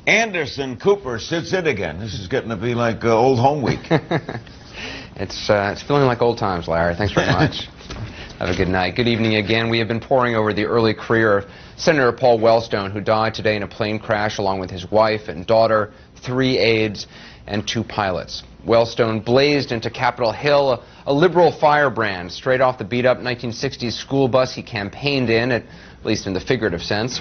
Anderson Cooper sits in again. This is getting to be like old home week. It's feeling like old times, Larry. Thanks very much. Have a good night. Good evening again. We have been poring over the early career of Senator Paul Wellstone, who died today in a plane crash along with his wife and daughter, 3 aides, and 2 pilots. Wellstone blazed into Capitol Hill, a liberal firebrand, straight off the beat-up 1960s school bus he campaigned in, at least in the figurative sense.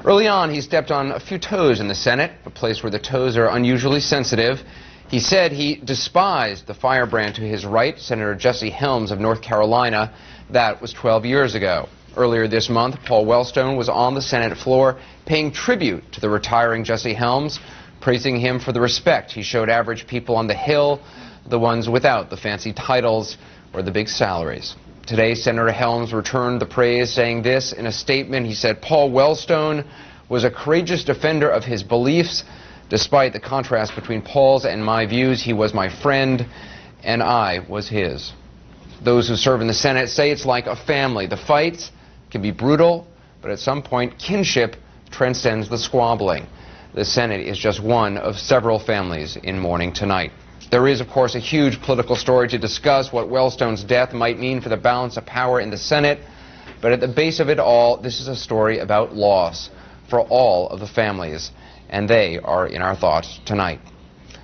Early on, he stepped on a few toes in the Senate, a place where the toes are unusually sensitive. He said he despised the firebrand to his right, Senator Jesse Helms of North Carolina. That was 12 years ago. Earlier this month, Paul Wellstone was on the Senate floor paying tribute to the retiring Jesse Helms, praising him for the respect he showed average people on the Hill, the ones without the fancy titles or the big salaries. Today, Senator Helms returned the praise, saying this in a statement. He said, "Paul Wellstone was a courageous defender of his beliefs. Despite the contrast between Paul's and my views, he was my friend, and I was his." Those who serve in the Senate say it's like a family. The fights can be brutal, but at some point, kinship transcends the squabbling. The Senate is just one of several families in mourning tonight. There is, of course, a huge political story to discuss, what Wellstone's death might mean for the balance of power in the Senate. But at the base of it all, this is a story about loss for all of the families, and they are in our thoughts tonight.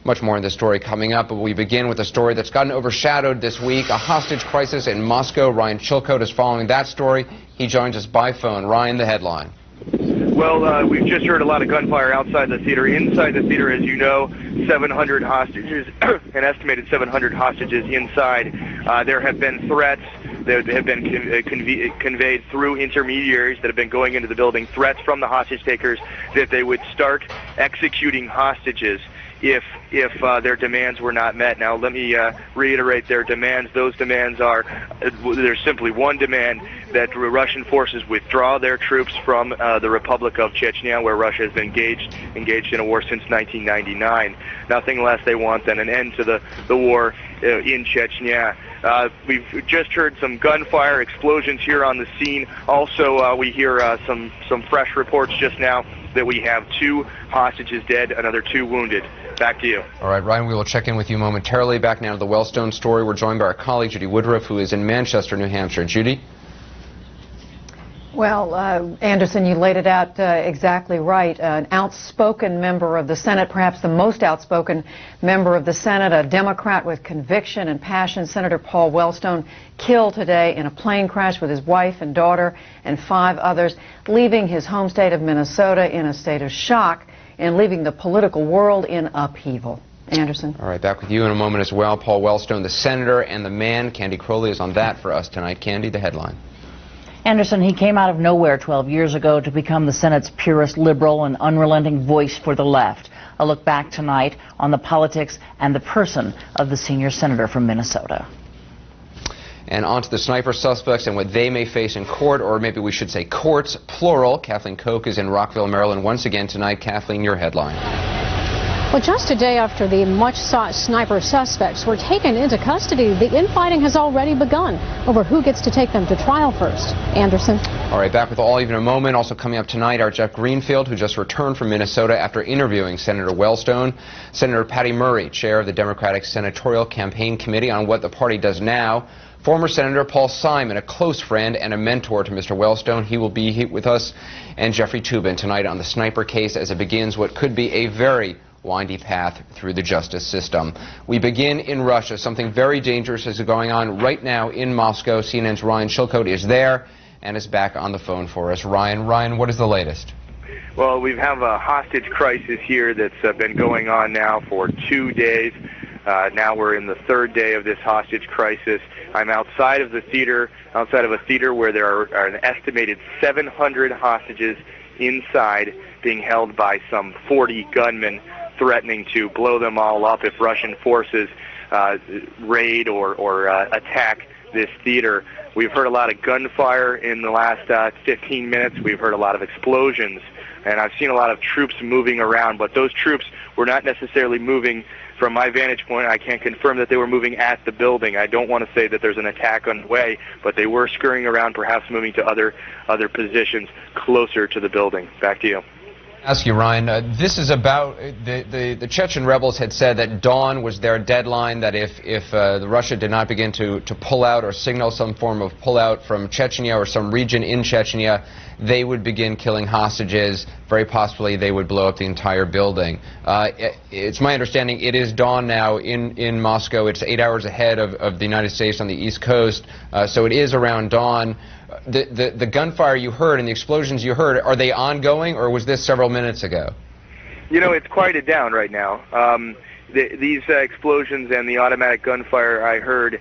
Much more in this story coming up, but we begin with a story that's gotten overshadowed this week, a hostage crisis in Moscow. Ryan Chilcote is following that story. He joins us by phone. Ryan, the headline. Well, we've just heard a lot of gunfire outside the theater. Inside the theater, as you know, 700 hostages, an estimated 700 hostages inside. There have been threats that have been conveyed through intermediaries that have been going into the building, threats from the hostage takers that they would start executing hostages if their demands were not met. Now, let me reiterate their demands. Those demands are, there's simply one demand, that Russian forces withdraw their troops from the Republic of Chechnya, where Russia has been engaged in a war since 1999. Nothing less they want than an end to the war in Chechnya. We've just heard some gunfire explosions here on the scene. Also, we hear some fresh reports just now that we have 2 hostages dead, another 2 wounded. Back to you. All right, Ryan, we will check in with you momentarily. Back now to the Wellstone story. We're joined by our colleague, Judy Woodruff, who is in Manchester, New Hampshire. Judy? Well, Anderson, you laid it out exactly right. An outspoken member of the Senate, perhaps the most outspoken member of the Senate, a Democrat with conviction and passion, Senator Paul Wellstone, killed today in a plane crash with his wife and daughter and 5 others, leaving his home state of Minnesota in a state of shock and leaving the political world in upheaval. Anderson. All right, back with you in a moment as well. Paul Wellstone, the senator and the man. Candy Crowley is on that for us tonight. Candy, the headline. Anderson, he came out of nowhere 12 years ago to become the Senate's purest liberal and unrelenting voice for the left. A look back tonight on the politics and the person of the senior senator from Minnesota. And on to the sniper suspects and what they may face in court, or maybe we should say courts, plural. Kathleen Koch is in Rockville, Maryland once again tonight. Kathleen, your headline. Well, just a day after the much-sought sniper suspects were taken into custody, the infighting has already begun over who gets to take them to trial first. Anderson. All right, back with all even a moment. Also coming up tonight, our Jeff Greenfield, who just returned from Minnesota after interviewing Senator Wellstone. Senator Patty Murray, chair of the Democratic Senatorial Campaign Committee on what the party does now. Former Senator Paul Simon, a close friend and a mentor to Mr. Wellstone. He will be with us. And Jeffrey Toobin tonight on the sniper case as it begins what could be a very windy path through the justice system. We begin in Russia. Something very dangerous is going on right now in Moscow. CNN's Ryan Chilcote is there and is back on the phone for us. Ryan, what is the latest? Well, we have a hostage crisis here that's been going on now for 2 days. Now we're in the 3rd day of this hostage crisis. I'm outside of a theater where there are an estimated 700 hostages inside, being held by some 40 gunmen, threatening to blow them all up if Russian forces raid or attack this theater. We've heard a lot of gunfire in the last 15 minutes. We've heard a lot of explosions, and I've seen a lot of troops moving around, but those troops were not necessarily moving. From my vantage point, I can't confirm that they were moving at the building. I don't want to say that there's an attack on the way, but they were scurrying around, perhaps moving to other positions closer to the building. Back to you. Ask you, Ryan, this is about the Chechen rebels had said that dawn was their deadline, that if Russia did not begin to pull out or signal some form of pullout from Chechnya or some region in Chechnya, they would begin killing hostages. Very possibly they would blow up the entire building. It's my understanding it is dawn now in Moscow. It's 8 hours ahead of the United States on the East Coast, so it is around dawn. The gunfire you heard and the explosions you heard, are they ongoing, or was this several minutes ago? You know, it's quieted down right now. These explosions and the automatic gunfire I heard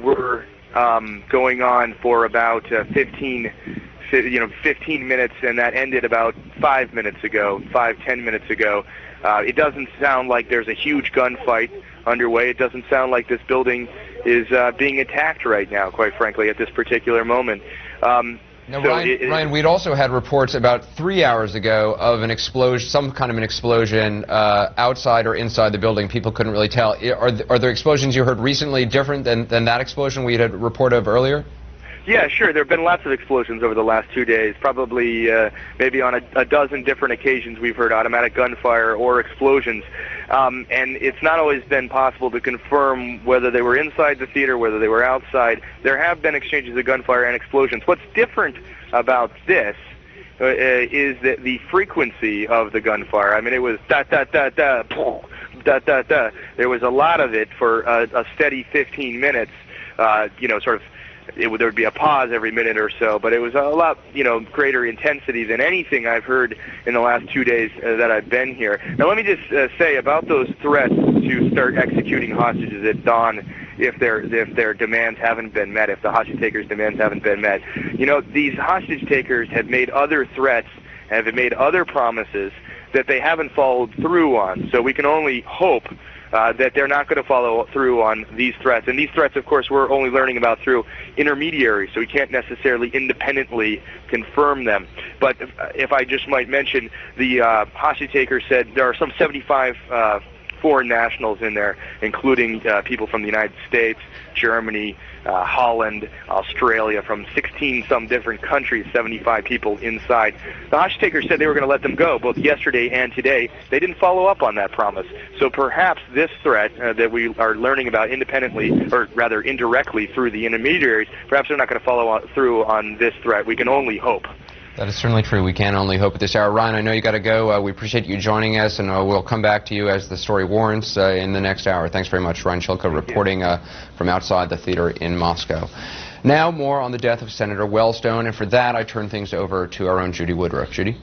were going on for about 15 minutes, and that ended about 5 minutes ago, 10 minutes ago. It doesn't sound like there's a huge gunfight underway. It doesn't sound like this building is being attacked right now, quite frankly, at this particular moment. Now, Ryan, we'd also had reports about 3 hours ago of an explosion, some kind of an explosion outside or inside the building. People couldn't really tell. Are there explosions you heard recently different than that explosion we had reported of earlier? Yeah, sure. There have been lots of explosions over the last 2 days. Probably maybe on a dozen different occasions we've heard automatic gunfire or explosions. And it's not always been possible to confirm whether they were inside the theater, whether they were outside. There have been exchanges of gunfire and explosions. What's different about this is that the frequency of the gunfire. I mean, it was da-da-da-da, da-da-da. There was a lot of it for a steady 15 minutes, sort of. There would be a pause every minute or so, but it was a lot, greater intensity than anything I've heard in the last 2 days that I've been here. Now, let me just say about those threats to start executing hostages at dawn if their demands haven't been met, if the hostage takers' demands haven't been met. These hostage takers have made other threats, have made other promises that they haven't followed through on. So we can only hope that they're not going to follow through on these threats. And these threats, of course, we're only learning about through intermediaries, so we can't necessarily independently confirm them. But if I just might mention, the hostage taker said there are some 75 foreign nationals in there, including people from the United States, Germany, Holland, Australia, from 16-some different countries, 75 people inside. The hostage takers said they were going to let them go, both yesterday and today. They didn't follow up on that promise. So perhaps this threat that we are learning about independently, or rather indirectly through the intermediaries, perhaps they're not going to follow through on this threat. We can only hope. That is certainly true. We can only hope at this hour. Ryan, I know you got to go. We appreciate you joining us, and we'll come back to you as the story warrants in the next hour. Thanks very much, Ryan Shilka, reporting from outside the theater in Moscow. Now, more on the death of Senator Wellstone, and for that, I turn things over to our own Judy Woodruff. Judy?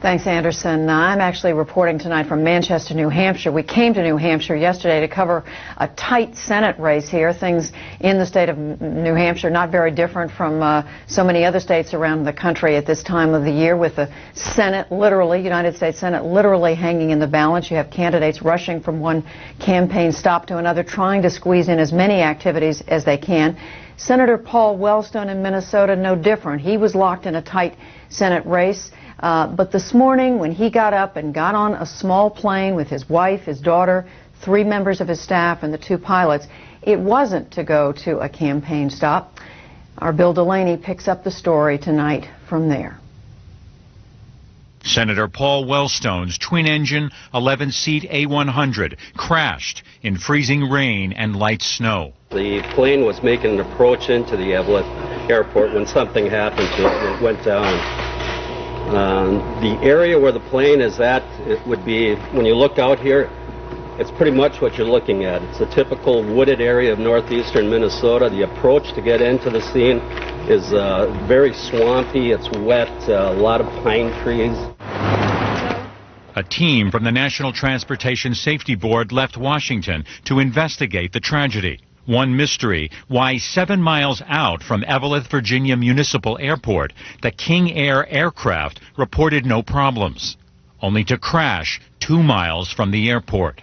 Thanks, Anderson. I'm actually reporting tonight from Manchester, New Hampshire. We came to New Hampshire yesterday to cover a tight Senate race here. Things in the state of New Hampshire not very different from so many other states around the country at this time of the year, with the Senate literally, United States Senate literally hanging in the balance. You have candidates rushing from one campaign stop to another, trying to squeeze in as many activities as they can. Senator Paul Wellstone in Minnesota, no different. He was locked in a tight Senate race. But this morning, when he got up and got on a small plane with his wife, his daughter, 3 members of his staff, and the 2 pilots, it wasn't to go to a campaign stop. Our Bill Delaney picks up the story tonight from there. Senator Paul Wellstone's twin-engine, 11-seat A100 crashed in freezing rain and light snow. The plane was making an approach into the Evelyn airport when something happened to it and it went down. The area where the plane is at, it would be, when you look out here, it's pretty much what you're looking at. It's a typical wooded area of northeastern Minnesota. The approach to get into the scene is very swampy, it's wet, a lot of pine trees. A team from the National Transportation Safety Board left Washington to investigate the tragedy. One mystery, why 7 miles out from Evelyn, Virginia Municipal Airport, the King Air aircraft reported no problems, only to crash 2 miles from the airport.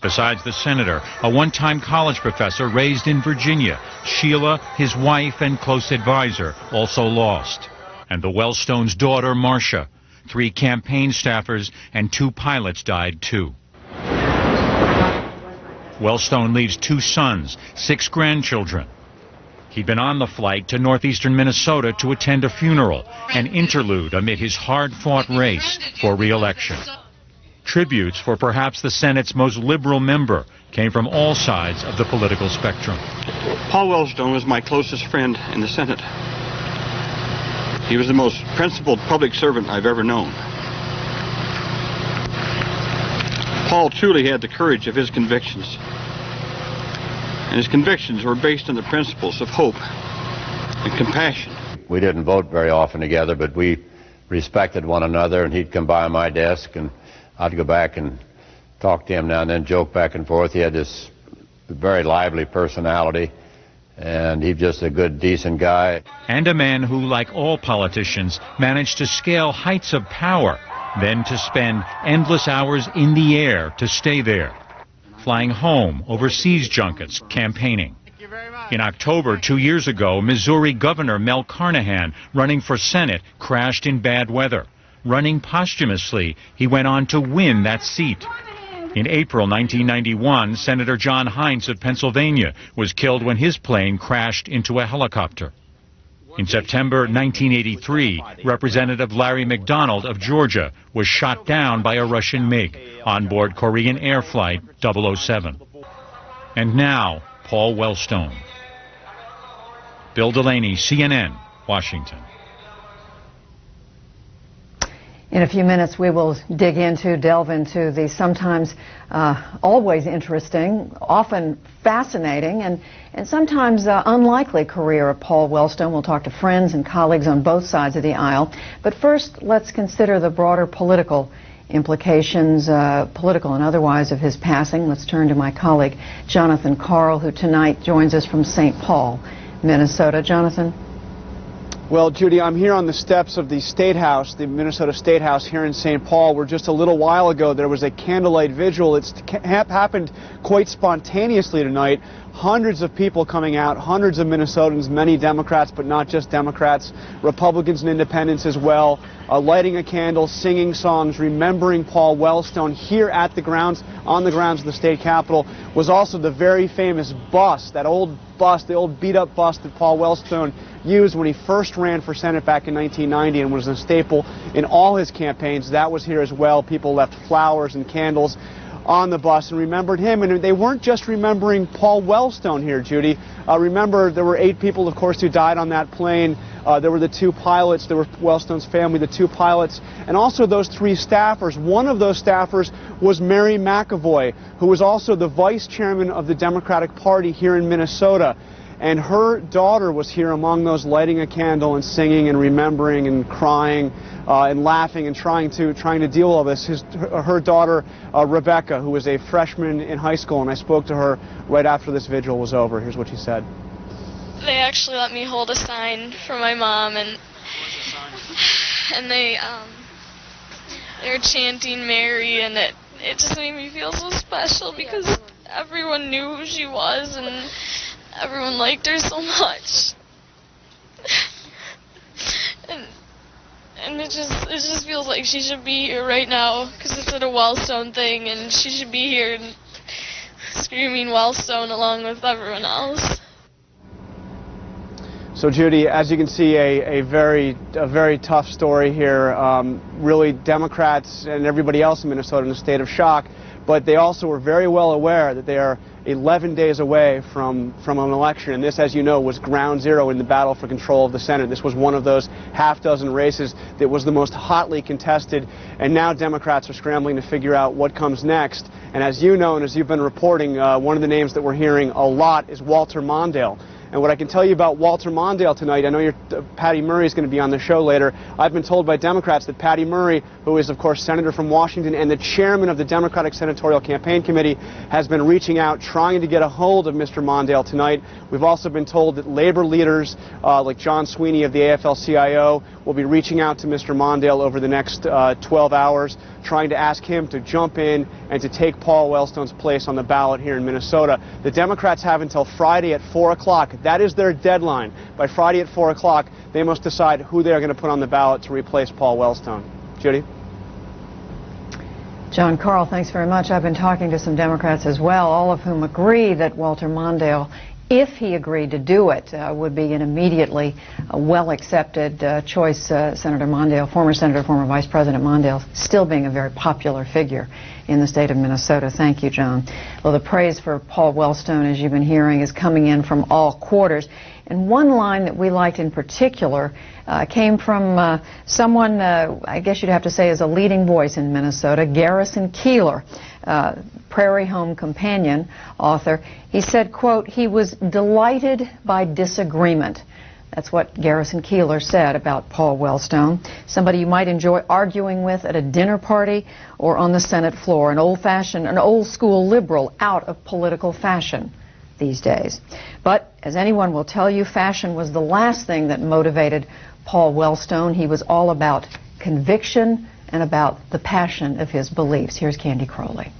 Besides the senator, a one-time college professor raised in Virginia, Sheila, his wife and close advisor, also lost. And the Wellstone's daughter, Marcia. 3 campaign staffers and 2 pilots died too. Wellstone leaves 2 sons, 6 grandchildren. He'd been on the flight to northeastern Minnesota to attend a funeral, an interlude amid his hard-fought race for re-election. Tributes for perhaps the Senate's most liberal member came from all sides of the political spectrum. Paul Wellstone was my closest friend in the Senate. He was the most principled public servant I've ever known. Paul truly had the courage of his convictions. And his convictions were based on the principles of hope and compassion. We didn't vote very often together, but we respected one another, and he'd come by my desk, and I'd go back and talk to him now and then, joke back and forth. He had this very lively personality, and he's just a good, decent guy. And a man who, like all politicians, managed to scale heights of power, then to spend endless hours in the air to stay there, flying home, overseas junkets, campaigning. In October 2 years ago, Missouri Governor Mel Carnahan, running for Senate, crashed in bad weather. Running posthumously, he went on to win that seat. In April 1991, Senator John Heinz of Pennsylvania was killed when his plane crashed into a helicopter. In September 1983, Representative Larry McDonald of Georgia was shot down by a Russian MiG on board Korean Air Flight 007. And now, Paul Wellstone. Bill Delaney, CNN, Washington. In a few minutes, we will delve into the sometimes always interesting, often fascinating, and sometimes unlikely career of Paul Wellstone. We'll talk to friends and colleagues on both sides of the aisle. But first, let's consider the broader political implications, political and otherwise, of his passing. Let's turn to my colleague, Jonathan Karl, who tonight joins us from St. Paul, Minnesota. Jonathan? Well, Judy, I'm here on the steps of the State House, the Minnesota State House here in St. Paul, where just a little while ago there was a candlelight vigil. It's happened quite spontaneously tonight. Hundreds of people coming out, hundreds of Minnesotans, many Democrats, but not just Democrats, Republicans and independents as well, lighting a candle, singing songs, remembering Paul Wellstone. Here at the grounds, on the grounds of the state capitol, was also the very famous bus, that old bus, the old beat-up bus that Paul Wellstone used when he first ran for Senate back in 1990 and was a staple in all his campaigns. That was here as well. People left flowers and candles on the bus and remembered him. And they weren't just remembering Paul Wellstone here, Judy. Remember, there were 8 people, of course, who died on that plane. There were the 2 pilots. There were Wellstone's family, the 2 pilots, and also those 3 staffers. One of those staffers was Mary McAvoy, who was also the vice chairman of the Democratic Party here in Minnesota. And her daughter was here among those, lighting a candle and singing and remembering and crying and laughing and trying to deal with all this. Her daughter, Rebecca, who was a freshman in high school, and I spoke to her right after this vigil was over. Here's what she said. They actually let me hold a sign for my mom, and they were chanting Mary, and it just made me feel so special because everyone knew who she was and everyone liked her so much. And it just feels like she should be here right now because it's at a Wellstone thing, and she should be here and screaming Wellstone along with everyone else. So, Judy, as you can see, a very tough story here. Really, Democrats and everybody else in Minnesota in a state of shock, but they also were very well aware that they are 11 days away from an election, and this, as you know, was ground zero in the battle for control of the Senate. This was one of those half-dozen races that was the most hotly contested, and now Democrats are scrambling to figure out what comes next. And as you know, and as you've been reporting, one of the names that we're hearing a lot is Walter Mondale. And what I can tell you about Walter Mondale tonight, I know Patty Murray is going to be on the show later. I've been told by Democrats that Patty Murray, who is, of course, senator from Washington and the chairman of the Democratic Senatorial Campaign Committee, has been reaching out, trying to get a hold of Mr. Mondale tonight. We've also been told that labor leaders like John Sweeney of the AFL-CIO will be reaching out to Mr. Mondale over the next 12 hours, trying to ask him to jump in and to take Paul Wellstone's place on the ballot here in Minnesota. The Democrats have until Friday at 4 o'clock. That is their deadline. By Friday at 4 o'clock, they must decide who they are going to put on the ballot to replace Paul Wellstone. Judy? John Karl, thanks very much. I've been talking to some Democrats as well, all of whom agree that Walter Mondale if he agreed to do it, would be an immediately well-accepted choice. Senator Mondale, former Vice President Mondale, still being a very popular figure in the state of Minnesota. Thank you, John. Well, the praise for Paul Wellstone, as you've been hearing, is coming in from all quarters. And one line that we liked in particular came from someone, I guess you'd have to say is a leading voice in Minnesota, Garrison Keillor, Prairie Home Companion author. He said, quote, "He was delighted by disagreement." That's what Garrison Keillor said about Paul Wellstone, somebody you might enjoy arguing with at a dinner party or on the Senate floor, an old-school liberal out of political fashion these days. But as anyone will tell you, fashion was the last thing that motivated Paul Wellstone. He was all about conviction and about the passion of his beliefs. Here's Candy Crowley.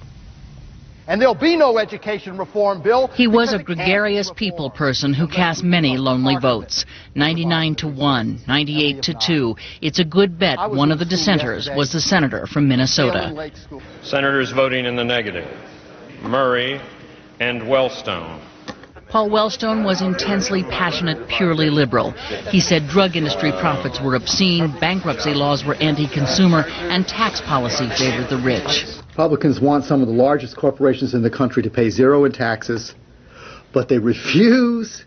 And there'll be no education reform bill. He was a gregarious people person who cast many lonely votes. 99-1, 98-2. It's a good bet one of the dissenters was the senator from Minnesota. Senators voting in the negative: Murray and Wellstone. Paul Wellstone was intensely passionate, purely liberal. He said drug industry profits were obscene, bankruptcy laws were anti-consumer, and tax policy favored the rich. Republicans want some of the largest corporations in the country to pay zero in taxes, but they refuse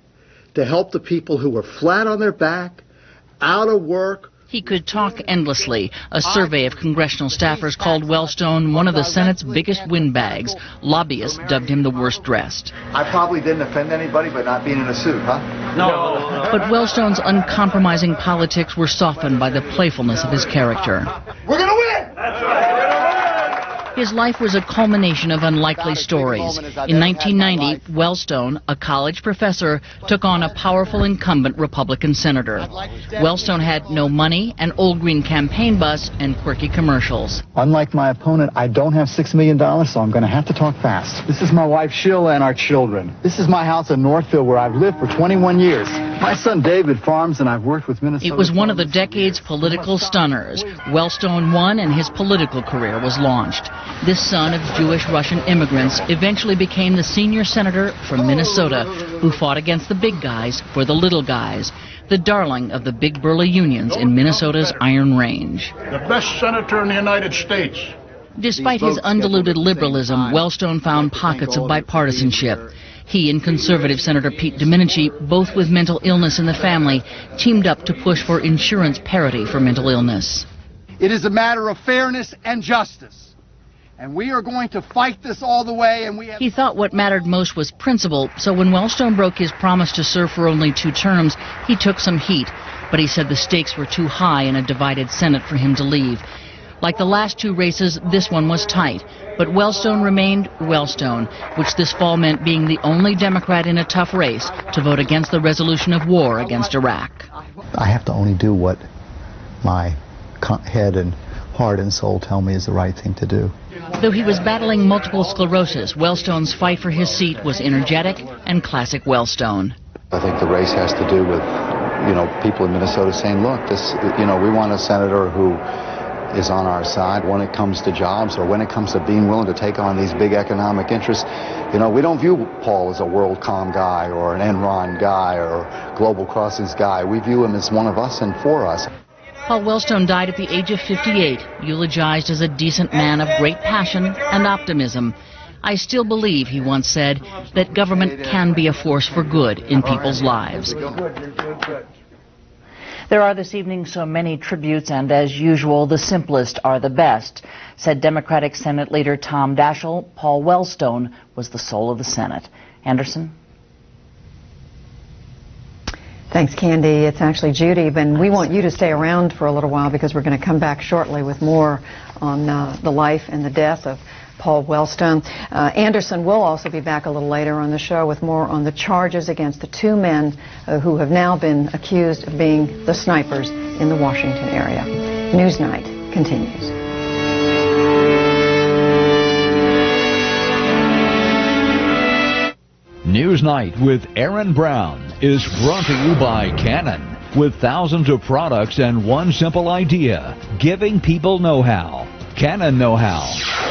to help the people who are flat on their back, out of work. He could talk endlessly. A survey of congressional staffers called Wellstone one of the Senate's biggest windbags. Lobbyists dubbed him the worst dressed. I probably didn't offend anybody by not being in a suit, huh? No. But Wellstone's uncompromising politics were softened by the playfulness of his character. We're going to win! That's right. His life was a culmination of unlikely stories. In 1990, Wellstone, a college professor, took on a powerful incumbent Republican senator. Wellstone had no money, an old green campaign bus, and quirky commercials. Unlike my opponent, I don't have $6 million, so I'm going to have to talk fast. This is my wife Sheila and our children. This is my house in Northville where I've lived for 21 years. My son David farms and I've worked with Minnesota. It was one of the decade's political stunners. Wellstone won and his political career was launched. This son of Jewish-Russian immigrants eventually became the senior senator from Minnesota who fought against the big guys for the little guys, the darling of the big burly unions in Minnesota's Iron Range. The best senator in the United States. Despite his undiluted liberalism, Wellstone found pockets of bipartisanship. He and conservative Senator Pete Domenici, both with mental illness in the family, teamed up to push for insurance parity for mental illness. It is a matter of fairness and justice. And we are going to fight this all the way. And he thought what mattered most was principle, so when Wellstone broke his promise to serve for only 2 terms, he took some heat. But he said the stakes were too high in a divided Senate for him to leave. Like the last 2 races, this one was tight. But Wellstone remained Wellstone, which this fall meant being the only Democrat in a tough race to vote against the resolution of war against Iraq. I have to only do what my head and heart and soul tell me is the right thing to do. Though he was battling multiple sclerosis, Wellstone's fight for his seat was energetic and classic Wellstone. I think the race has to do with, people in Minnesota saying, look, we want a senator who is on our side when it comes to jobs or when it comes to being willing to take on these big economic interests. We don't view Paul as a WorldCom guy or an Enron guy or Global Crossings guy. We view him as one of us and for us. Paul Wellstone died at the age of 58, eulogized as a decent man of great passion and optimism. I still believe, he once said, that government can be a force for good in people's lives. There are this evening so many tributes, and as usual, the simplest are the best, said Democratic Senate Leader Tom Daschle. Paul Wellstone was the soul of the Senate. Anderson? Thanks, Candy. It's actually Judy, and we want you to stay around for a little while because we're going to come back shortly with more on the life and the death of Paul Wellstone. Anderson will also be back a little later on the show with more on the charges against the 2 men who have now been accused of being the snipers in the Washington area. Newsnight continues. Newsnight with Aaron Brown is brought to you by Canon. With thousands of products and one simple idea, giving people know-how. Canon know-how.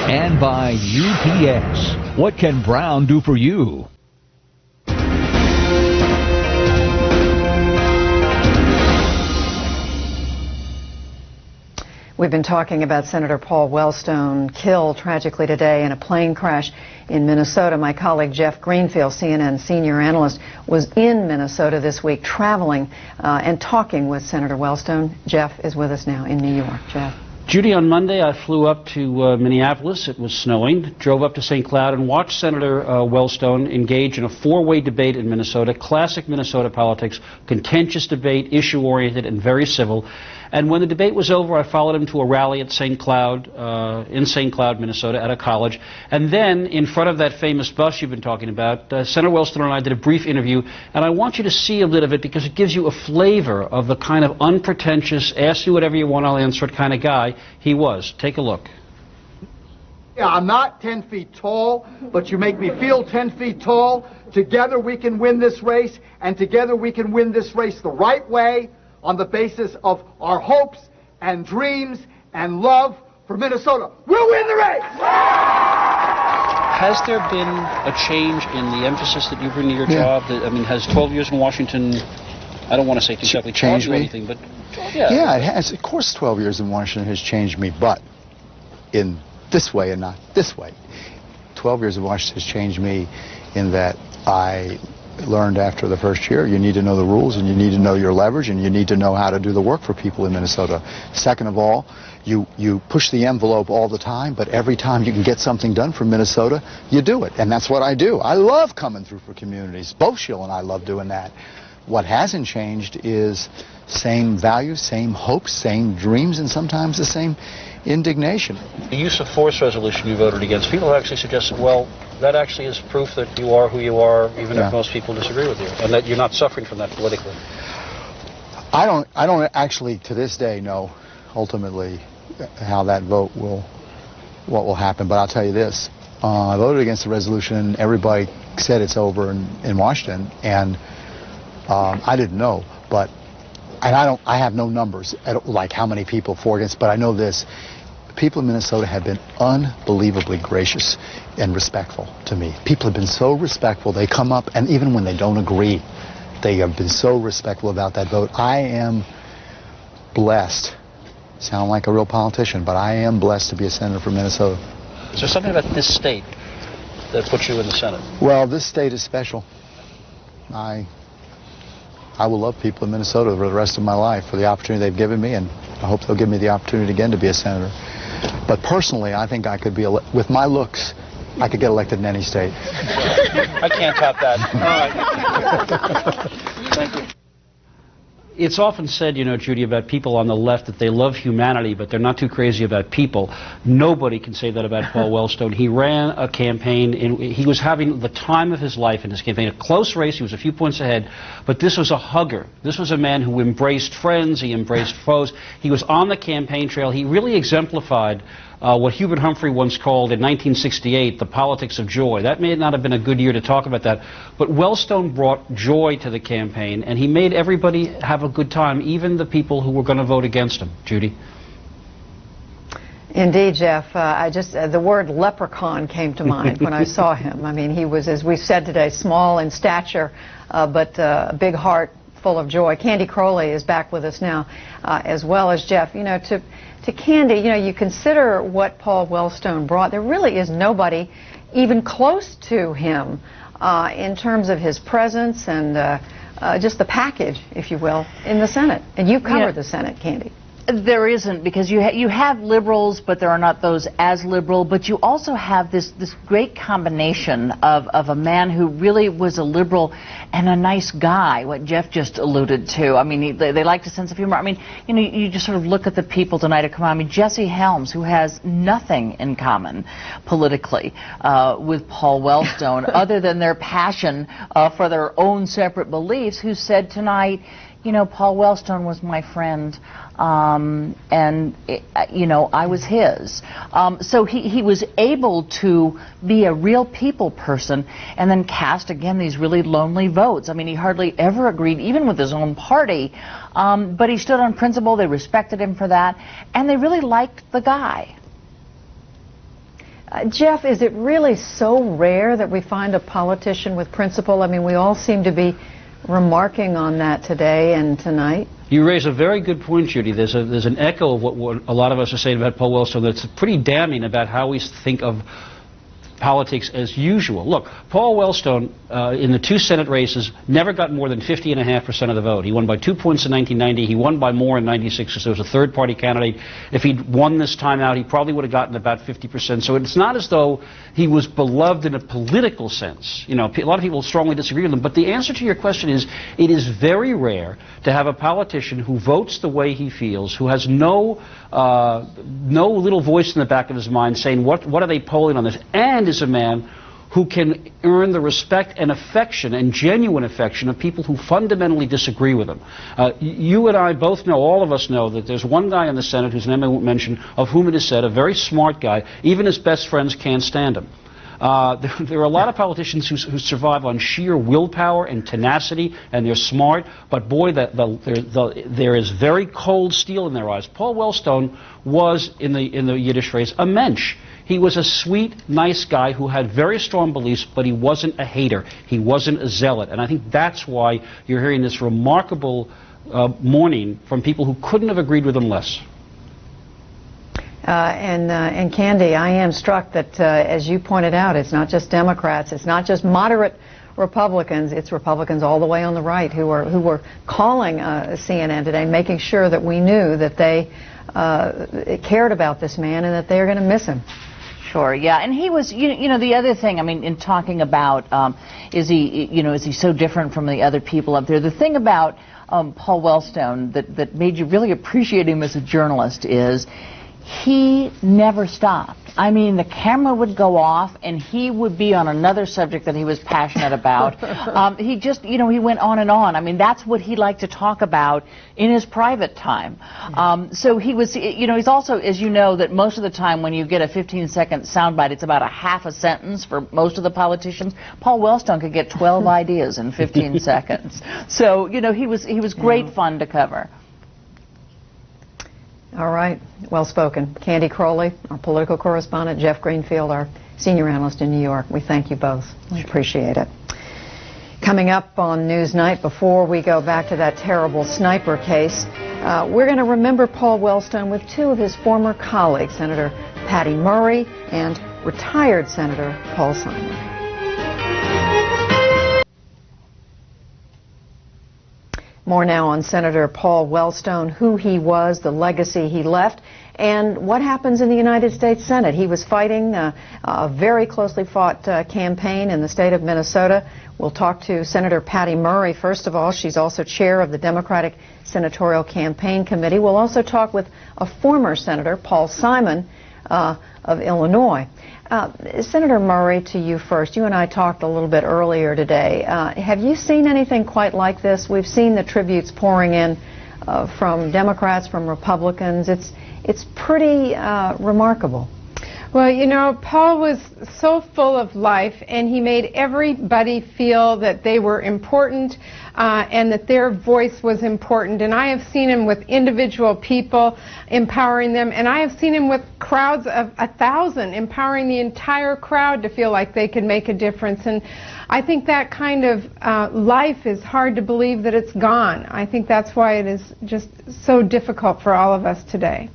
And by UPS. What can Brown do for you? We've been talking about Senator Paul Wellstone, killed tragically today in a plane crash in Minnesota. My colleague Jeff Greenfield, CNN senior analyst, was in Minnesota this week traveling and talking with Senator Wellstone. Jeff is with us now in New York. Jeff. Judy, on Monday I flew up to Minneapolis. It was snowing. Drove up to St. Cloud and watched Senator Wellstone engage in a four-way debate in Minnesota. Classic Minnesota politics, contentious debate, issue-oriented and very civil. And when the debate was over, I followed him to a rally at St. Cloud, in St. Cloud, Minnesota, at a college. And then, in front of that famous bus you've been talking about, Senator Wellstone and I did a brief interview. And I want you to see a bit of it because it gives you a flavor of the kind of unpretentious, ask me whatever you want, I'll answer it kind of guy he was. Take a look. Yeah, I'm not 10 feet tall, but you make me feel 10 feet tall. Together we can win this race, and together we can win this race the right way, on the basis of our hopes and dreams and love for Minnesota. We'll win the race! Has there been a change in the emphasis that you bring to your job? I mean, has 12 years in Washington, I don't want to say exactly changed me, anything, but yeah, it has. Of course 12 years in Washington has changed me, but in this way and not this way. 12 years in Washington has changed me in that I learned after the first year, you need to know the rules and you need to know your leverage and you need to know how to do the work for people in Minnesota. Second of all, you push the envelope all the time, but every time you can get something done for Minnesota, you do it. And that's what I do. I love coming through for communities. Both Sheila and I love doing that. What hasn't changed is same values, same hopes, same dreams, and sometimes the same indignation. The use of force resolution you voted against, people have actually suggested, well, that actually is proof that you are who you are, even if most people disagree with you, and that you're not suffering from that politically. I don't actually to this day know ultimately how that vote what will happen, but I'll tell you this. I voted against the resolution. Everybody said it's over in Washington, and I didn't know, but I have no numbers like how many people for against, but I know this. People in Minnesota have been unbelievably gracious and respectful to me. People have been so respectful. They come up, and even when they don't agree, they have been so respectful about that vote. I am blessed. Sound like a real politician, but I am blessed to be a senator from Minnesota. Is there something about this state that puts you in the Senate? Well, this state is special. I will love people in Minnesota for the rest of my life for the opportunity they've given me, and I hope they'll give me the opportunity again to be a senator. But personally, I think I could be, with my looks, I could get elected in any state. I can't top that. All right. Thank you. It's often said, you know, Judy, about people on the left that they love humanity, but they're not too crazy about people. Nobody can say that about Paul Wellstone. He ran a campaign, and he was having the time of his life in his campaign. A close race, he was a few points ahead, but this was a hugger. This was a man who embraced friends, he embraced foes. He was on the campaign trail. He really exemplified what Hubert Humphrey once called in 1968 the politics of joy. That may not have been a good year to talk about that, but Wellstone brought joy to the campaign, and he made everybody have a good time, even the people who were going to vote against him. Judy? Indeed, Jeff. The word leprechaun came to mind when I saw him. I mean, he was, as we said today, small in stature, but a big heart full of joy. Candy Crowley is back with us now, as well as Jeff. You know, to Candy, you know, you consider what Paul Wellstone brought. There really is nobody even close to him in terms of his presence and just the package, if you will, in the Senate. And you covered the Senate, Candy. There isn't, because you have liberals, but there are not those as liberal. But you also have this great combination of a man who really was a liberal and a nice guy, what Jeff just alluded to. I mean, they liked a sense of humor. I mean, you know, you just sort of look at the people tonight at come on. I mean, Jesse Helms, who has nothing in common politically with Paul Wellstone other than their passion for their own separate beliefs, who said tonight, you know, Paul Wellstone was my friend, and, you know, I was his. So he was able to be a real people person and then cast, again, these really lonely votes. I mean, he hardly ever agreed, even with his own party, but he stood on principle. They respected him for that, and they really liked the guy. Jeff, is it really so rare that we find a politician with principle? I mean, we all seem to be remarking on that today and tonight. You raise a very good point, Judy. There's an echo of what a lot of us are saying about Paul Wellstone that's pretty damning about how we think of politics as usual. Look, Paul Wellstone, in the 2 Senate races, never got more than 50.5% of the vote. He won by 2 points in 1990. He won by more in 96 because there was a third-party candidate. If he'd won this time out, he probably would have gotten about 50%. So it's not as though he was beloved in a political sense. You know, a lot of people strongly disagree with him. But the answer to your question is, it is very rare to have a politician who votes the way he feels, who has no little voice in the back of his mind saying, what are they polling on this? And is a man who can earn the respect and affection and genuine affection of people who fundamentally disagree with him. You and I both know, all of us know, that there's one guy in the Senate whose name I won't mention, of whom it is said, a very smart guy, even his best friends can't stand him. There are a lot of politicians who survive on sheer willpower and tenacity, and they're smart, but boy, there is very cold steel in their eyes. Paul Wellstone was, in the Yiddish phrase, a mensch. He was a sweet, nice guy who had very strong beliefs, but he wasn't a hater. He wasn't a zealot. And I think that's why you're hearing this remarkable mourning from people who couldn't have agreed with him less. And Candy, I am struck that, as you pointed out, it's not just Democrats, it's not just moderate Republicans, it's Republicans all the way on the right who were calling CNN today, making sure that we knew that they cared about this man and that they are going to miss him. Sure, yeah, and he was, you know, the other thing, I mean, in talking about, is he so different from the other people up there? The thing about Paul Wellstone that made you really appreciate him as a journalist is he never stopped. I mean, the camera would go off and he would be on another subject that he was passionate about. He just, you know, he went on and on. I mean, that's what he liked to talk about in his private time. So he was, you know, he's also, as you know, that most of the time when you get a 15-second soundbite, it's about a half a sentence for most of the politicians. Paul Wellstone could get 12 ideas in 15 seconds. So, you know, he was great fun to cover. All right, well spoken. Candy Crowley, our political correspondent, Jeff Greenfield, our senior analyst in New York. We thank you both. We appreciate it. Coming up on Newsnight, before we go back to that terrible sniper case, we're going to remember Paul Wellstone with 2 of his former colleagues, Senator Patty Murray and retired Senator Paul Simon. More now on Senator Paul Wellstone, who he was, the legacy he left, and what happens in the United States Senate. He was fighting a very closely fought campaign in the state of Minnesota. We'll talk to Senator Patty Murray, first of all. She's also chair of the Democratic Senatorial Campaign Committee. We'll also talk with a former senator, Paul Simon, of Illinois. Senator Murray, to you first. You and I talked a little bit earlier today. Have you seen anything quite like this? We've seen the tributes pouring in from Democrats, from Republicans. It's pretty remarkable. Well, you know, Paul was so full of life, and he made everybody feel that they were important and that their voice was important. And I have seen him with individual people, empowering them, and I have seen him with crowds of 1,000, empowering the entire crowd to feel like they could make a difference. And I think that kind of life is hard to believe that it's gone. I think that's why it is just so difficult for all of us today.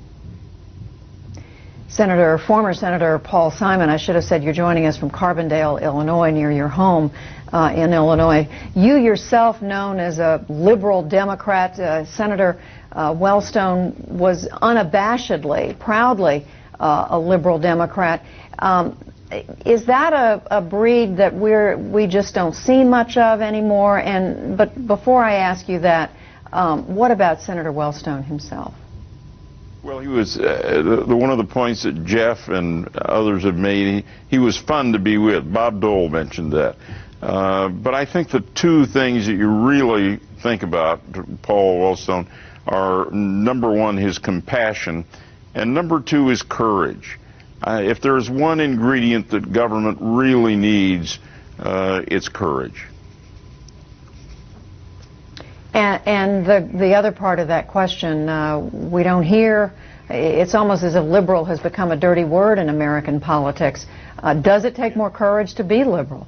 Former Senator Paul Simon, I should have said you're joining us from Carbondale, Illinois, near your home in Illinois. You yourself, known as a liberal Democrat, Senator Wellstone was unabashedly, proudly a liberal Democrat. Is that a breed that we just don't see much of anymore? But before I ask you that, what about Senator Wellstone himself? Well, he was one of the points that Jeff and others have made. He was fun to be with. Bob Dole mentioned that. But I think the 2 things that you really think about Paul Wellstone are, number 1, his compassion, and number 2, his courage. If there's one ingredient that government really needs, it's courage. And the other part of that question, we don't hear, it's almost as if liberal has become a dirty word in American politics. Does it take more courage to be liberal?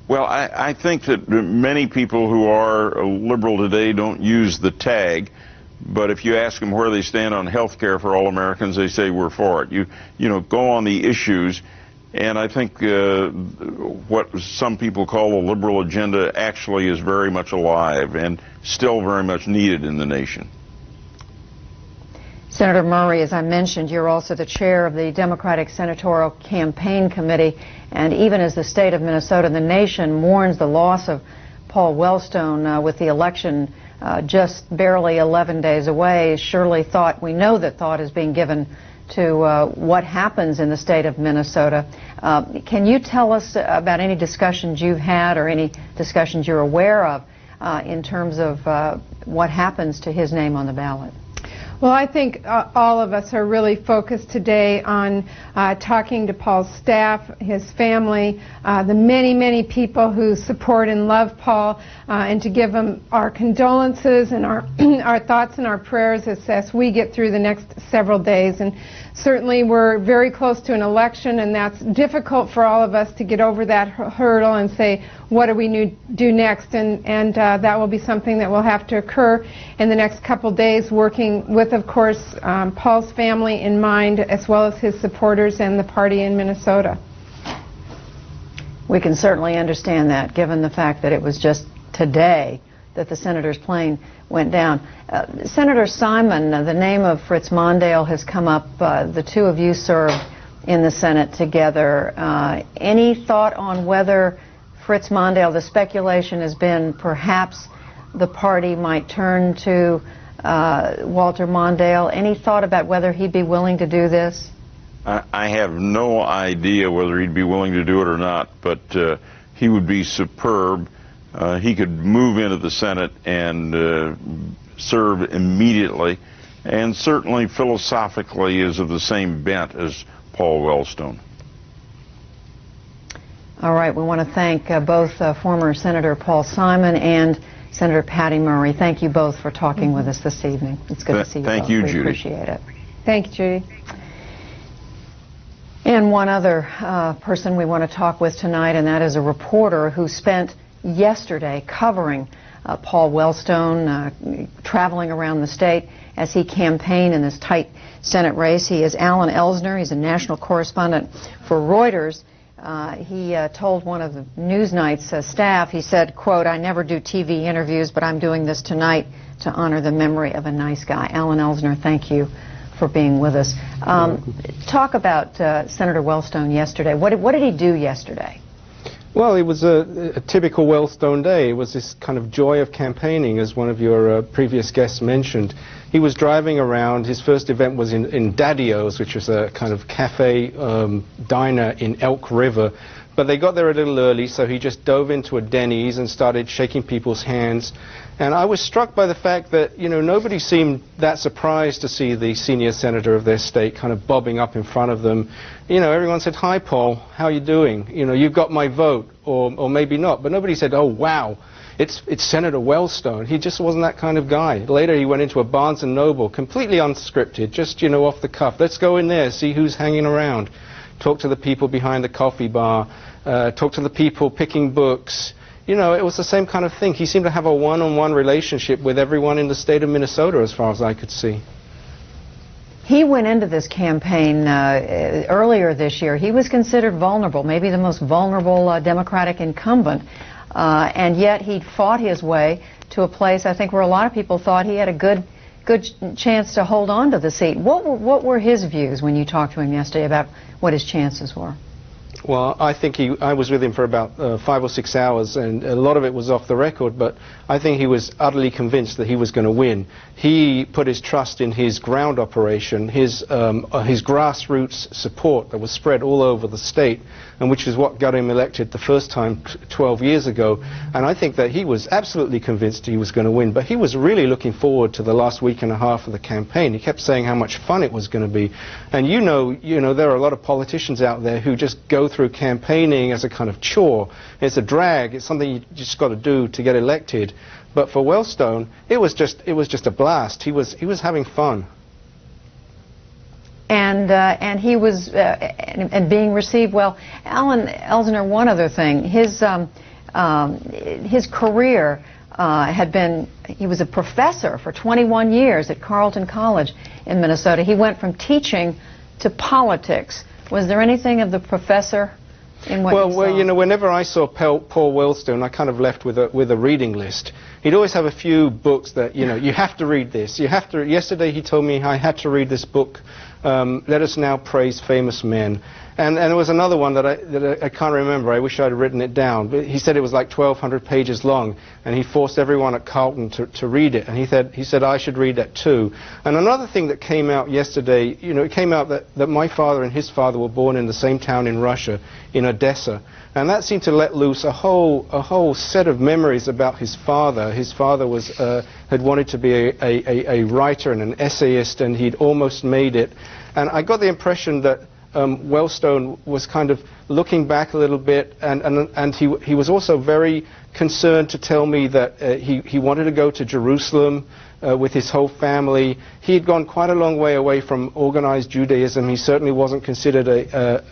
Well, I think that many people who are liberal today don't use the tag, but if you ask them where they stand on health care for all Americans, they say we're for it. You know, go on the issues, and I think what some people call the liberal agenda actually is very much alive and still very much needed in the nation. Senator Murray, as I mentioned, you're also the chair of the Democratic Senatorial Campaign Committee, and even as the state of Minnesota and the nation mourns the loss of Paul Wellstone with the election just barely 11 days away, surely we know that thought is being given to what happens in the state of Minnesota. Can you tell us about any discussions you've had or any discussions you're aware of in terms of what happens to his name on the ballot? Well, I think all of us are really focused today on talking to Paul's staff, his family, the many, many people who support and love Paul, and to give him our condolences and our our thoughts and our prayers as we get through the next several days. And certainly we're very close to an election, and that's difficult for all of us to get over that hurdle and say, what do we do next? And that will be something that will have to occur in the next couple days, working with, of course, Paul's family in mind, as well as his supporters and the party in Minnesota. We can certainly understand that, given the fact that it was just today that the senator's plane went down. Senator Simon, the name of Fritz Mondale has come up. The two of you served in the Senate together. Any thought on whether Fritz Mondale, the speculation has been perhaps the party might turn to Walter Mondale? Any thought about whether he'd be willing to do this? I have no idea whether he'd be willing to do it or not, but he would be superb. He could move into the Senate and serve immediately, and certainly philosophically is of the same bent as Paul Wellstone. All right, we want to thank both former Senator Paul Simon and Senator Patty Murray. Thank you both for talking with us this evening. It's good to see you both. Thank you, Judy. We appreciate it. Thank you, Judy. And one other person we want to talk with tonight, and that is a reporter who spent yesterday covering Paul Wellstone, traveling around the state as he campaigned in this tight Senate race. He is Alan Elsner. He's a national correspondent for Reuters. He told one of the Newsnight's staff, he said, quote, "I never do TV interviews, but I'm doing this tonight to honor the memory of a nice guy." Alan Elsner, thank you for being with us. Talk about Senator Wellstone yesterday. What did he do yesterday? Well, it was a typical Wellstone day. It was this kind of joy of campaigning, as one of your previous guests mentioned. He was driving around. His first event was in Daddy-O's, which was a kind of cafe diner in Elk River. But they got there a little early, so he just dove into a Denny's and started shaking people's hands. And I was struck by the fact that, you know, nobody seemed that surprised to see the senior senator of their state kind of bobbing up in front of them. You know, everyone said, "Hi, Paul, how are you doing? You know, you've got my vote," or maybe not. But nobody said, "Oh, wow, it's Senator Wellstone." He just wasn't that kind of guy. Later, he went into a Barnes & Noble, completely unscripted, just, you know, off the cuff. Let's go in there, see who's hanging around. Talk to the people behind the coffee bar, talk to the people picking books. You know, it was the same kind of thing. He seemed to have a one-on-one relationship with everyone in the state of Minnesota, as far as I could see. He went into this campaign earlier this year. He was considered vulnerable, maybe the most vulnerable Democratic incumbent, and yet he fought his way to a place, I think, where a lot of people thought he had a good chance to hold on to the seat. What were his views when you talked to him yesterday about what his chances were? Well, I think I was with him for about 5 or 6 hours, and a lot of it was off the record, but I think he was utterly convinced that he was going to win. He put his trust in his ground operation, his grassroots support that was spread all over the state, and which is what got him elected the first time 12 years ago. And I think that he was absolutely convinced he was going to win, but he was really looking forward to the last week and a half of the campaign. He kept saying how much fun it was going to be. And you know, there are a lot of politicians out there who just go through campaigning as a kind of chore. It's a drag. It's something you just got to do to get elected. But for Wellstone, it was just a blast. He was having fun. And he was and being received well. Alan Elsner, one other thing, his his career he was a professor for 21 years at Carleton College in Minnesota. He went from teaching to politics. Was there anything of the professor in what you saw? Well, you know, whenever I saw Paul Wellstone, I kind of left with a reading list. He'd always have a few books that, you know, you have to read this. You have to. Yesterday he told me I had to read this book, Let Us Now Praise Famous Men. And there was another one that I can't remember. I wish I'd written it down. But he said it was like 1,200 pages long, and he forced everyone at Carleton to read it. And he said I should read that too. And another thing that came out yesterday, you know, it came out that my father and his father were born in the same town in Russia, in Odessa. And that seemed to let loose a whole set of memories about his father. His father had wanted to be a writer and an essayist, and he'd almost made it. And I got the impression that Wellstone was kind of looking back a little bit, and he was also very concerned to tell me that he wanted to go to Jerusalem with his whole family. He had gone quite a long way away from organized Judaism. He certainly wasn't considered a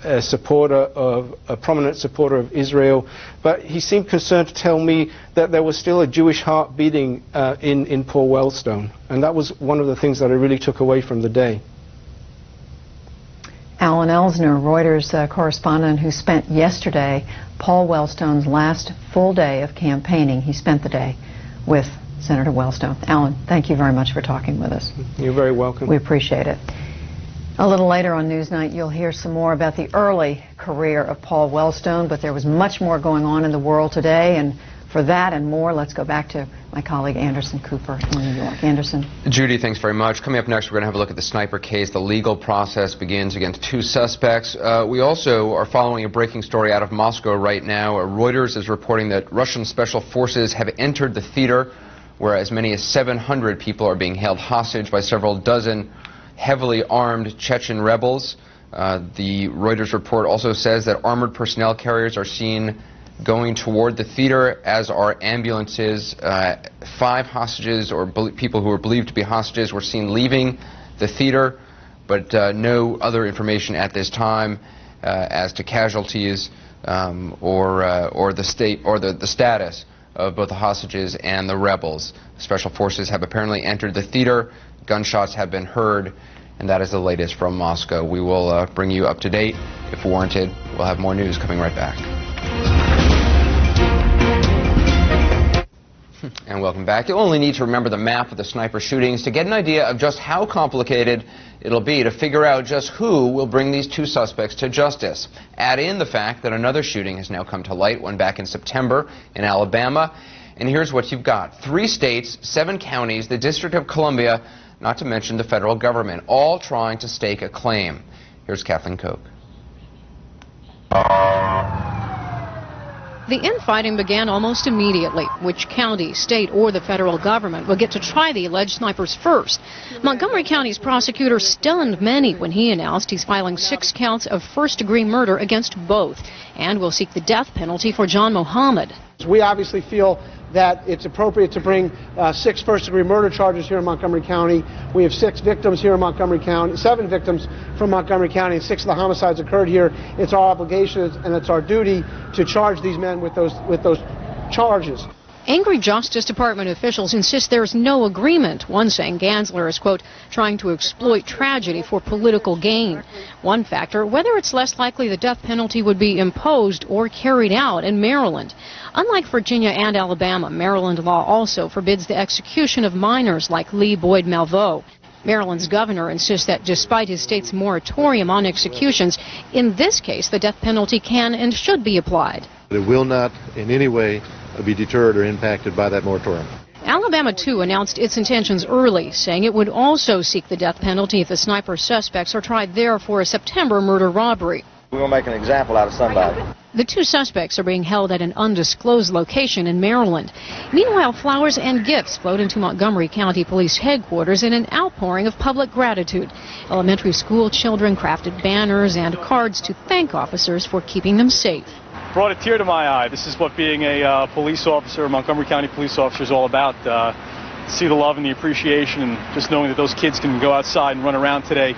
prominent supporter of Israel, but he seemed concerned to tell me that there was still a Jewish heart beating in Paul Wellstone, and that was one of the things that I really took away from the day. Alan Elsner, Reuters correspondent, who spent yesterday Paul Wellstone's last full day of campaigning. He spent the day with Senator Wellstone. Alan, thank you very much for talking with us. You're very welcome. We appreciate it. A little later on Newsnight, you'll hear some more about the early career of Paul Wellstone, but there was much more going on in the world today, and for that and more, let's go back to my colleague Anderson Cooper in New York. Anderson. Judy, thanks very much. Coming up next, we're going to have a look at the sniper case. The legal process begins against 2 suspects. We also are following a breaking story out of Moscow right now. Reuters is reporting that Russian special forces have entered the theater, where as many as 700 people are being held hostage by several dozen heavily armed Chechen rebels. The Reuters report also says that armored personnel carriers are seen going toward the theater, as are ambulances. 5 hostages, or people who are believed to be hostages, were seen leaving the theater, but no other information at this time as to casualties or the status of both the hostages and the rebels. Special forces have apparently entered the theater. Gunshots have been heard, and that is the latest from Moscow. We will bring you up to date if warranted. We'll have more news coming right back. And welcome back. You'll only need to remember the map of the sniper shootings to get an idea of just how complicated it'll be to figure out just who will bring these 2 suspects to justice. Add in the fact that another shooting has now come to light, one back in September in Alabama. And here's what you've got. 3 states, 7 counties, the District of Columbia, not to mention the federal government, all trying to stake a claim. Here's Kathleen Koch. The infighting began almost immediately. Which county, state, or the federal government will get to try the alleged snipers first? Montgomery County's prosecutor stunned many when he announced he's filing 6 counts of first-degree murder against both and will seek the death penalty for John Mohammed. We obviously feel that it's appropriate to bring 6 first-degree murder charges here in Montgomery County. We have 6 victims here in Montgomery County, 7 victims from Montgomery County, and 6 of the homicides occurred here. It's our obligation and it's our duty to charge these men with those charges. Angry Justice Department officials insist there's no agreement, one saying Gansler is, quote, trying to exploit tragedy for political gain. One factor, whether it's less likely the death penalty would be imposed or carried out in Maryland. Unlike Virginia and Alabama, Maryland law also forbids the execution of minors like Lee Boyd Malveaux. Maryland's governor insists that despite his state's moratorium on executions, in this case the death penalty can and should be applied. It will not in any way be deterred or impacted by that moratorium. Alabama, too, announced its intentions early, saying it would also seek the death penalty if the sniper suspects are tried there for a September murder robbery. We're going to make an example out of somebody. The 2 suspects are being held at an undisclosed location in Maryland. Meanwhile, flowers and gifts flowed into Montgomery County Police headquarters in an outpouring of public gratitude. Elementary school children crafted banners and cards to thank officers for keeping them safe. Brought a tear to my eye. This is what being a police officer, Montgomery County police officer, is all about. See the love and the appreciation, and just knowing that those kids can go outside and run around today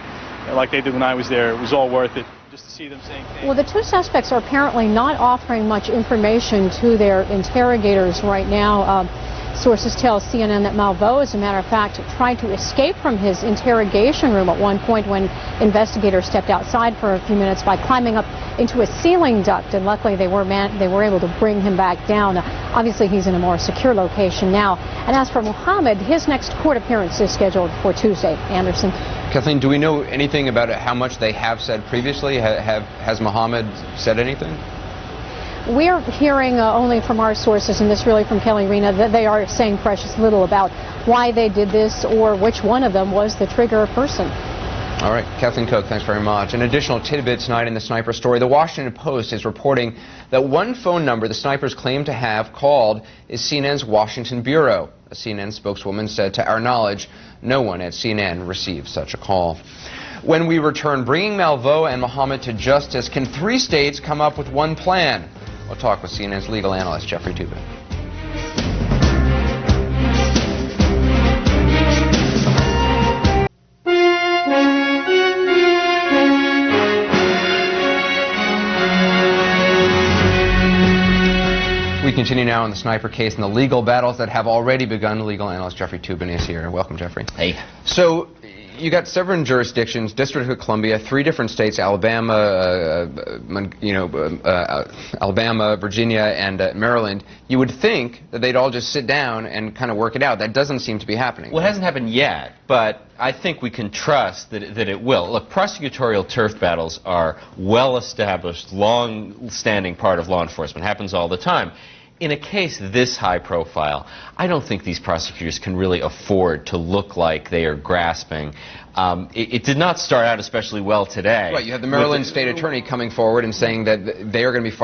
like they did when I was there. It was all worth it. just to see them saying things. Well, the two suspects are apparently not offering much information to their interrogators right now. Sources tell CNN that Malveaux, as a matter of fact, tried to escape from his interrogation room at one point when investigators stepped outside for a few minutes by climbing up into a ceiling duct, and luckily they were able to bring him back down. Obviously, he's in a more secure location now. And as for Mohammed, his next court appearance is scheduled for Tuesday. Anderson. Kathleen, do we know anything about how much they have said previously? Has Mohammed said anything? We're hearing only from our sources, and this really from Kelly Rena, that they are saying precious little about why they did this or which one of them was the trigger person. All right, Kathleen Cook, thanks very much. An additional tidbit tonight in the sniper story. The Washington Post is reporting that one phone number the snipers claim to have called is CNN's Washington bureau. A CNN spokeswoman said, to our knowledge, no one at CNN received such a call. When we return, bringing Malveaux and Mohammed to justice, can 3 states come up with one plan? We'll talk with CNN's legal analyst, Jeffrey Toobin. We continue now in the sniper case and the legal battles that have already begun. Legal analyst Jeffrey Toobin is here. Welcome, Jeffrey. Hey. So, you got 7 jurisdictions, District of Columbia, 3 different states, Alabama, Alabama, Virginia, and Maryland. You would think that they'd all just sit down and kind of work it out. That doesn't seem to be happening. Well, it hasn't happened yet, but I think we can trust that it will. Look, prosecutorial turf battles are well-established, long-standing part of law enforcement. Happens all the time. In a case this high profile, I don't think these prosecutors can really afford to look like they are grasping. It did not start out especially well today. Right, you have the Maryland state attorney coming forward and saying that they are going to be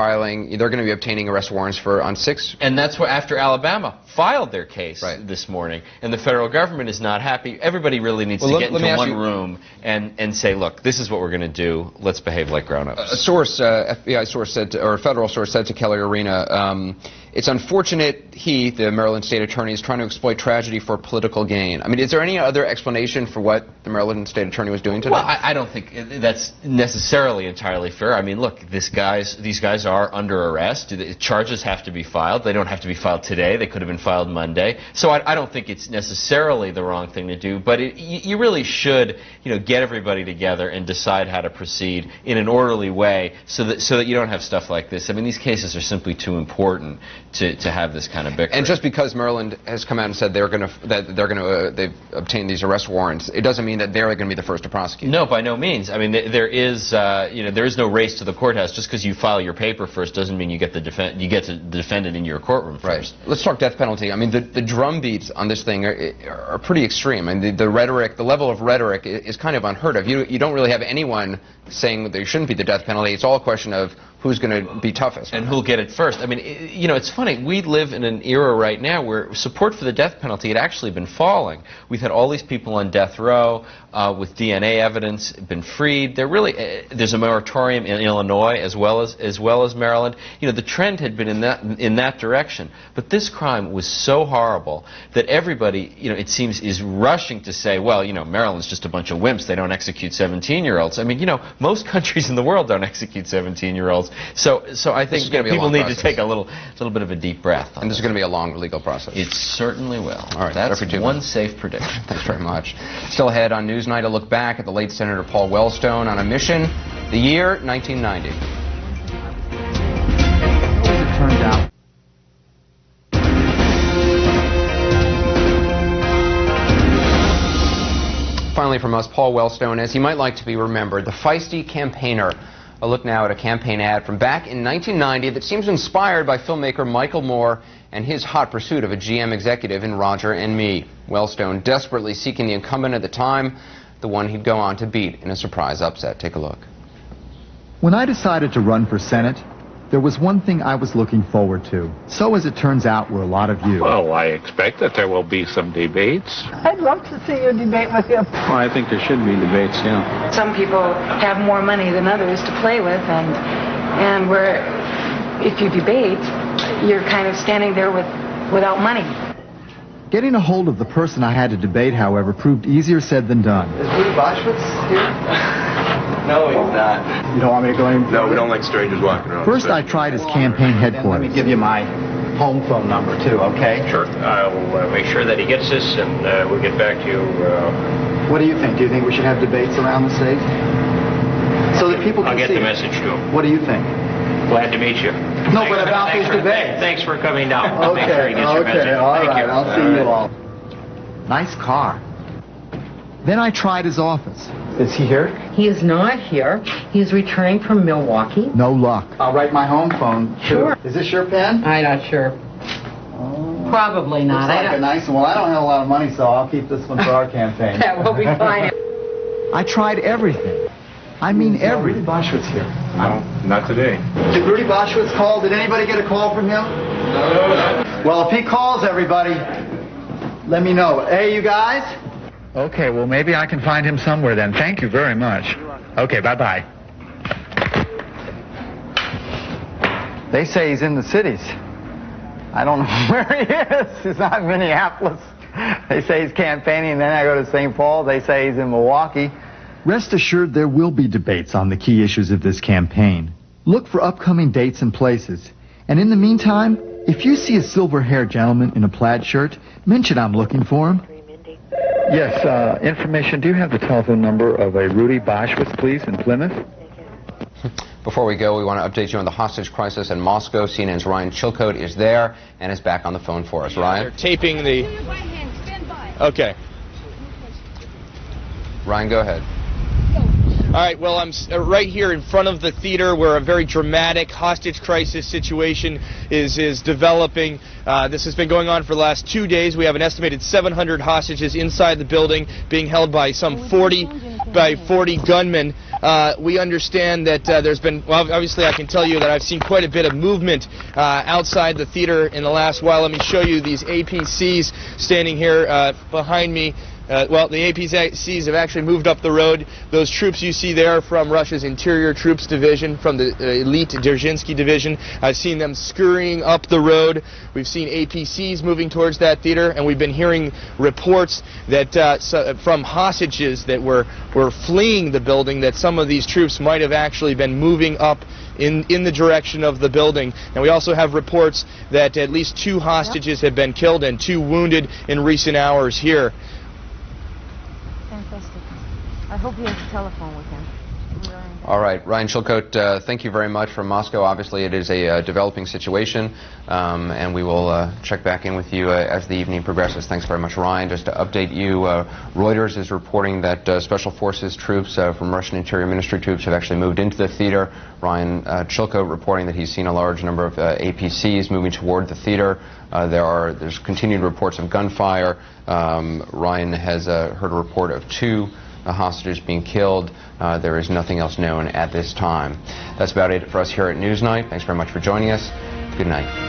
they're going to be obtaining arrest warrants on 6. And that's what after Alabama filed their case this morning, and the federal government is not happy. Everybody really needs to get into one room and say, look, this is what we're going to do. Let's behave like grown-ups. A source, FBI source said, or a federal source said to Kelly Arena, it's unfortunate the Maryland state attorney, is trying to exploit tragedy for political gain. I mean, is there any other explanation for what the Maryland state attorney was doing today? Well, I don't think that's necessarily entirely fair. I mean, look, these guys are under arrest. The charges have to be filed. They don't have to be filed today. They could have been filed Monday. So I don't think it's necessarily the wrong thing to do. But you really should, get everybody together and decide how to proceed in an orderly way so that you don't have stuff like this. I mean, these cases are simply too important to have this kind of bickering. And just because Maryland has come out and said they've obtained these arrest warrants, it doesn't mean that they're going to be the first to prosecute. No, by no means. I mean, there is no race to the courthouse. Just because you file your paper first doesn't mean you get the defendant in your courtroom first. Right. Let's talk death penalty. I mean, the drum beats on this thing are pretty extreme. I mean, the rhetoric, the level of rhetoric is kind of unheard of. You don't really have anyone saying that there shouldn't be the death penalty. It's all a question of who's going to be toughest. And who'll get it first. I mean, it's funny. We live in an era right now where support for the death penalty had actually been falling. We've had all these people on death row with DNA evidence been freed. There's a moratorium in Illinois as well as Maryland. The trend had been in that direction. But this crime was so horrible that everybody, it seems, is rushing to say, well, Maryland's just a bunch of wimps. They don't execute 17-year-olds. I mean, most countries in the world don't execute 17-year-olds. So I think people need to take a little bit of a deep breath. And this is going to be a long legal process. It certainly will. All right, that's one safe prediction. Thanks very much. Still ahead on Newsnight, a look back at the late Senator Paul Wellstone on a mission, the year 1990. As it turns out. Finally from us, Paul Wellstone, as he might like to be remembered, the feisty campaigner. A look now at a campaign ad from back in 1990 that seems inspired by filmmaker Michael Moore and his hot pursuit of a GM executive in Roger and Me. Wellstone desperately seeking the incumbent at the time, the one he'd go on to beat in a surprise upset. Take a look. When I decided to run for Senate, there was one thing I was looking forward to. So as it turns out, were a lot of you. Well, I expect that there will be some debates. I'd love to see you debate with him. Well, I think there should be debates, yeah. Some people have more money than others to play with, and where if you debate, you're kind of standing there without money. Getting a hold of the person I had to debate, however, proved easier said than done. Is Rudy Boschwitz here? No, he's not. You don't want me to go in? No, we don't like strangers walking around. First, I tried his campaign headquarters. Let me give you my home phone number, too, okay? Sure. I'll make sure that he gets this, and we'll get back to you. What do you think? Do you think we should have debates around the state? So that people can see. I'll get the message to him. What do you think? Glad to meet you. No, but about these debates. Thanks for coming down. Okay, Make sure he gets your message. all Thank right, you. I'll see you all. Nice car. Then I tried his office. Is he here? He is not here. He is returning from Milwaukee. No luck. I'll write my home phone, too. Sure. Is this your pen? I'm not sure. Probably not. Looks like a nice one. Well, I don't have a lot of money, so I'll keep this one for our campaign. That will be fine. I tried everything. I mean everything. Rudy Boschwitz here. No, not today. Did Rudy Boschwitz call? Did anybody get a call from him? No. Well, if he calls everybody, let me know. Hey, you guys? Okay, well, maybe I can find him somewhere then. Thank you very much. Okay, bye-bye. They say he's in the cities. I don't know where he is. He's not in Minneapolis. They say he's campaigning, then I go to St. Paul. They say he's in Milwaukee. Rest assured there will be debates on the key issues of this campaign. Look for upcoming dates and places. And in the meantime, if you see a silver-haired gentleman in a plaid shirt, mention I'm looking for him. Yes, information. Do you have the telephone number of a Rudy Boschwitz, please, in Plymouth? Before we go, we want to update you on the hostage crisis in Moscow. CNN's Ryan Chilcote is there and is back on the phone for us. Ryan? They're taping the... Okay. Ryan, go ahead. All right, well, I'm right here in front of the theater where a very dramatic hostage crisis situation is developing. This has been going on for the last 2 days. We have an estimated 700 hostages inside the building being held by some 40 gunmen. We understand that there's been, well, obviously I can tell you that I've seen quite a bit of movement outside the theater in the last while. Let me show you these APCs standing here behind me. Well, the APCs have actually moved up the road. Those troops you see there are from Russia's Interior Troops Division, from the elite Dzerzhinsky Division. I've seen them scurrying up the road. We've seen APCs moving towards that theater, and we've been hearing reports that from hostages that were fleeing the building that some of these troops might have actually been moving up in the direction of the building. And we also have reports that at least 2 hostages have been killed and 2 wounded in recent hours here. Fantastic. I hope he has a telephone with him. All right, Ryan Chilcote, thank you very much from Moscow. Obviously, it is a developing situation, and we will check back in with you as the evening progresses. Thanks very much, Ryan. Just to update you, Reuters is reporting that Special Forces troops from Russian Interior Ministry troops have actually moved into the theater. Ryan Chilcote reporting that he's seen a large number of APCs moving toward the theater. There's continued reports of gunfire. Ryan has heard a report of 2 hostages being killed. There is nothing else known at this time. That's about it for us here at Newsnight. Thanks very much for joining us. Good night.